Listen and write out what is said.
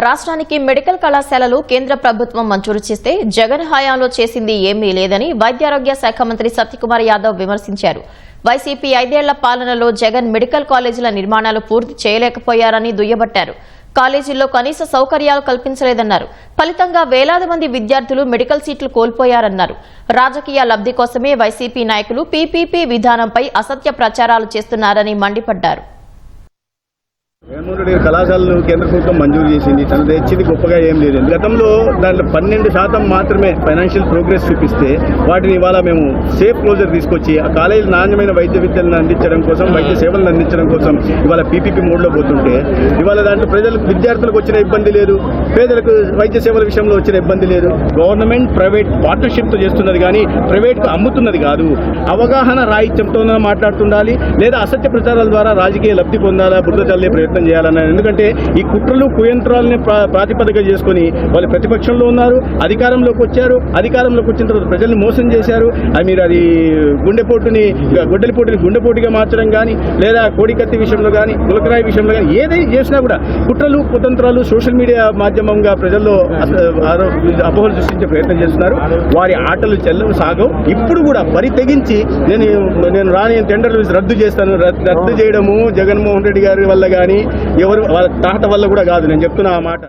రాష్ట్రానికి మెడికల్ కళాశాలలు కేంద్ర ప్రభుత్వం మంజూరు చేస్తే జగన్ హయాంలో చేసింది ఏమీ లేదని వైద్యారోగ్య శాఖ మంత్రి సత్యకుమార్ యాదవ్ విమర్శించారు. వైసీపీ 5 ఏళ్ల పాలనలో జగన్ మెడికల్ కాలేజీల నిర్మాణాలు పూర్తి చేయలేకపోయారని దుయ్యబట్టారు. కాలేజీల్లో కనీస సౌకర్యాలు కల్పించలేదన్నారు. ఫలితంగా వేలాది మంది విద్యార్థులు మెడికల్ సీట్లు కోల్పోయారన్నారు. రాజకీయ లబ్ధి కోసమే వైసీపీ నాయకులు పీపీపీ విధానంపై అసత్య ప్రచారాలు చేస్తున్నారని మండిపడ్డారు. జగన్మోహన్ రెడ్డి కళాశాలను కేంద్ర ప్రభుత్వం మంజూరు చేసింది. తను తెచ్చింది గొప్పగా ఏం లేదు. గతంలో దాంట్లో 12% మాత్రమే ఫైనాన్షియల్ ప్రోగ్రెస్ చూపిస్తే వాటిని ఇవాళ మేము సేఫ్ క్లోజర్ తీసుకొచ్చి ఆ కాలేజీలు నాణ్యమైన వైద్య విద్యలను అందించడం కోసం, వైద్య సేవలను అందించడం కోసం ఇవాళ పీపీపీ మోడ్లో పోతుంటే ఇవాళ దాంట్లో విద్యార్థులకు వచ్చిన ఇబ్బంది లేదు, పేదలకు వైద్య సేవల విషయంలో వచ్చిన ఇబ్బంది లేదు. గవర్నమెంట్ ప్రైవేట్ పార్ట్నర్షిప్తో చేస్తున్నది కానీ ప్రైవేట్కు అమ్ముతున్నది కాదు. అవగాహన రాహిత్యంతో మాట్లాడుతుండాలి, లేదా అసత్య ప్రచారాల ద్వారా రాజకీయ లబ్ధి పొందాలా, బురద చల్లే ప్రయత్నం చేయాలన్నారు. ఎందుకంటే ఈ కుట్రలు కుయంత్రాలని ప్రాతిపదిక చేసుకుని వాళ్ళు ప్రతిపక్షంలో ఉన్నారు, అధికారంలోకి వచ్చారు. అధికారంలోకి వచ్చిన తర్వాత ప్రజల్ని మోసం చేశారు. మీరు అది గొడ్డలిపోటుని గుండెపోటుగా మార్చడం కానీ, లేదా కోడికత్తి విషయంలో కానీ, గులకరాయి విషయంలో కానీ ఏదైనా చేసినా కూడా కుట్రలు కుతంత్రాలు సోషల్ మీడియా మాధ్యమంగా ప్రజల్లో అపోహలు సృష్టించే ప్రయత్నం చేస్తున్నారు. వారి ఆటలు చెల్లవు సాగవు. ఇప్పుడు కూడా వరి తెగించి నేను రాని టెండర్లు రద్దు చేస్తాను, రద్దు చేయడము జగన్మోహన్ రెడ్డి గారి వల్ల కానీ ఎవరు వాళ్ళ తాట వల్ల కూడా కాదు. నేను చెప్తున్నా ఆ మాట.